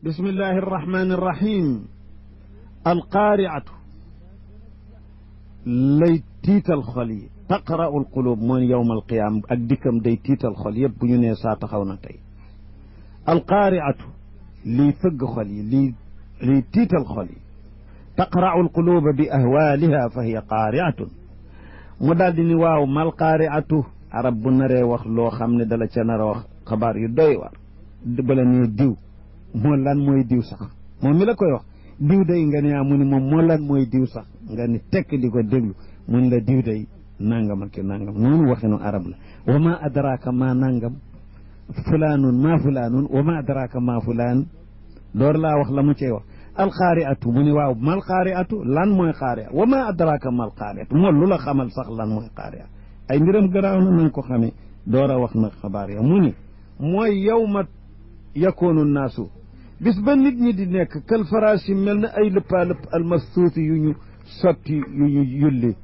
بسم الله الرحمن الرحيم القارعة lay tiital xol yi taqra'u alqulub mooy yowm alqiyaama ak dikkam day tiital xol yëpp bu ñu nee saa taxaw na tey alqaari'atu lii fëgg xol yi lii tiital xol yi taqra'u alquluba bi ahwaaliha fa hiya qaari'atun mu daal di ni waaw mal qaari'atu arab bu naree wax loo xam ne dala ca nar a wax xabaar yu doy war bala nee diw moo lan mooy diw sax moom mi la koy wax diw day nga ne mu ni moom moo lan mooy diw sax nga ni tekk di ko déglu mun la diw day nangam ak nangam noonu waxinu arab la wa ma adraka ma nangam fulaanun ma fulaanun wa ma adraka ma fulaan door laa wax la mu cey wax alqaari'atu mu ni waaw mal qaari'atu lan mooy qaari'a wa ma adraka mal qaari'atu moo lu la xamal sax lan mooy qaari'a ay mbiram garaaw na nañ ko xamee door a wax nag xabaar ya mu ni mooy yawma yakoonu naasu bis ba nit ñi di nekk kal faraasi mel na ay lëppaalëpp almasuusi yu ñu sotti yu ñu yulli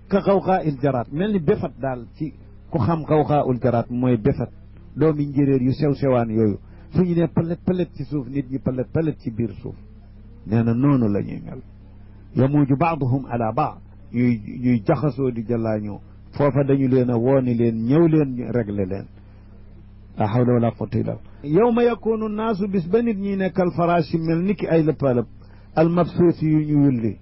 ka xawxaa il jaraat mel ni befat daal ci ku xam xawxaa ul jaraat mooy befat doomi njéréer yu sew sewaan yooyu fu ñu ne palet palet ci suuf nit ñi palet palet ci biir suuf nee na noonu la ñuy mel yamuuju baaduhum ala baad ñuy jaxasoo di jëlaañoo foofa dañu leen a wooni leen ñëw leen ñu réglé leen la hawla wala quwwata illa yawma yakunu naasu bis ba nit ñi nekkal faraasi mel ni ki ay lëppalëp almabsuusi yu ñu yulli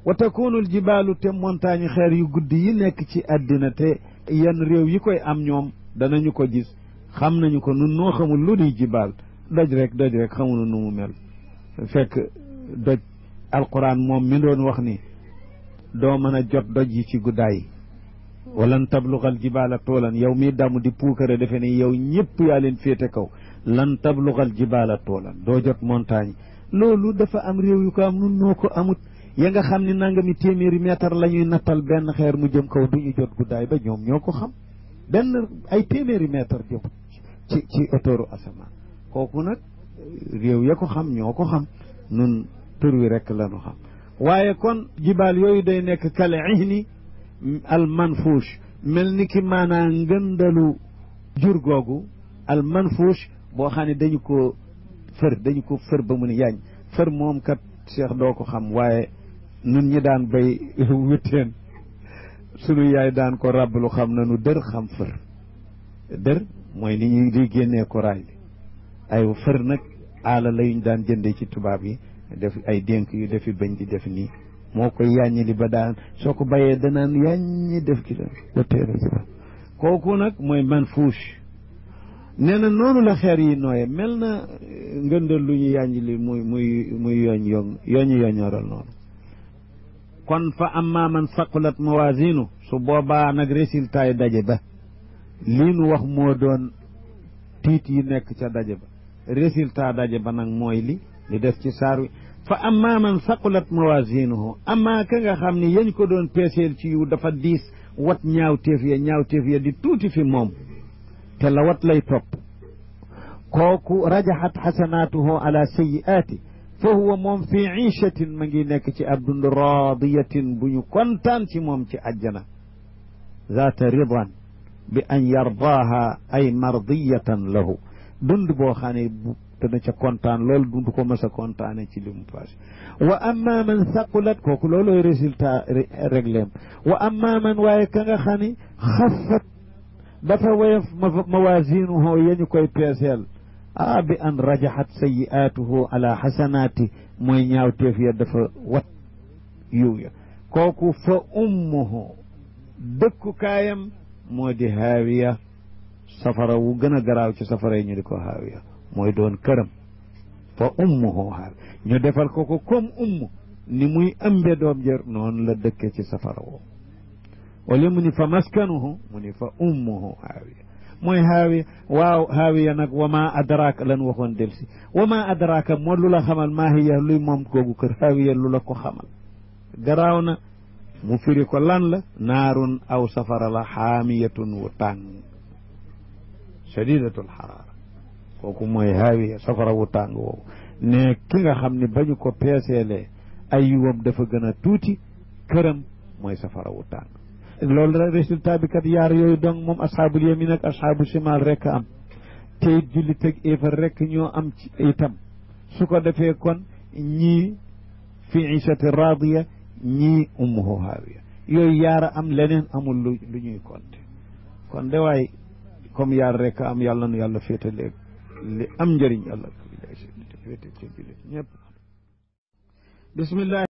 wa takunu aljibaalu te montagne xeer yu guddi yi nekk ci àddina te yenn réew yi koy am ñoom danañu ko gis xam nañu ko nun noo xamul lu di jibaal doj rek xamunu nu mu mel fekk doj alquran moom mi doon wax ni doo mën a jot doj yi ci guddaay walan tablugal jibaala toolan yow mii damu di puukare defe ne yow ñëpp yaa leen féete kaw lan tablugal jibaala toolan doo jot montagne loolu dafa am réew yu ko am nun noo ko amut ya nga xam ne nangami téeméeri mètre la ñuy nattal benn xeer mu jëm kaw du ñu jot guddaay ba ñoom ñoo ko xam benn ay téeméeri mètre jëm ci autoru asamaan kooku nag réew ya ko xam ñoo ko xam nun tur wi rek la ñu xam waaye kon jibaal yooyu day nekk kale ihni al manfuush mel ni ki maanaa ngëndalu jur googu al manfuush boo xam ne dañu ko fër ba mu ne yaañ fër moom kat Cheikh doo ko xam waaye nun ñi daan bay witteen sunu yaay daan ko rablu xam na nu dër xam fër dër mooy ni ñuy di génnee ko raay bi ay fër nag aala la yuñ daan jënde ci tubaab yi def ay dénk yu defi bañ di def nii moo koy yàññi li ba daan soo ko bàyyee danaan yàññi def ci ba téere ci kooku nag mooy manfuush nee na noonu la xeer yi nooye mel na ngëndal lu ñu yàññi li muy yooñu yoñooral noonu kon fa amma man saqulat mawazinu su boobaa nag résultat yi daje ba lii nu wax moo doon tiit yi nekk ca daje ba résultat daje ba nag mooy li def ci saar wi fa amma man saqulat mawazinuhu amma ka nga xam ne yañ ko doon peeseel ci yu dafa diis wat ñaawteef ya di tuuti fi moom te la wat lay topp kooku rajaxat xasanaatuhu ala sayiaati fa huwa moom fi iishatin ma ngi nekk ci ab dund raadiyatin bu ñu kontaan ci moom ci àjjana zaata ridan bi an yardaaha ay mardiyatan lahu dund boo xam ne dana ca kontaan loolu dund ko mës a kontaane ci li mu passé wa amma man saqulat kooku loolooy résultat régléem wa amma man waaye ka nga xam ne xaffat dafa woyof mawazinuhu yañu koy peeseel bi an rajaxat sayiaatuhu ala xasanaati mooy ñaawteef ya dafa wat yiw ya kooku fa ummuhu dëkkukaayam moo di haawiya safara wu gën a garaaw ci safara yi ñu di ko haawiya mooy doon këram fa ummuhu haawiya ñu defal ko comme ni muy ëmbe doom jër noonu la dëkke ci safara woo wala mu ni fa maskanuhu mu ni fa ummuhu haawiya mooy haawiya waaw haawiya nag wa ma adraka lan waxoon del si wa ma adraka moo lu la xamal maa hiya luy moom googu kër haawiya lu la ko xamal garaaw na mu firi ko lan la naarun aw safara la xaamiyatun wu tàng shadidatul xaraara kooku mooy haawiya safara wu tàng woowu ne ki nga xam ne ba ñu ko peeseelee ay yiwam dafa gën a tuuti këram mooy safara wu tàng loolu la résultat bi kat yaar yooyu donc moom asxaabul yamin ak asxaabu shimal rek am teyit jullit ak éefar rek ñoo am ci itam su ko defee kon ñii fi ishati radiya ñii ummuhu haawiya yooyu yaara am leneen amul lu ñuy compter kon de waay comme yaar rek am yàlla nu yàlla féetaleeg li am njëriñ yàlla féete ci jullit ñëpp bismillah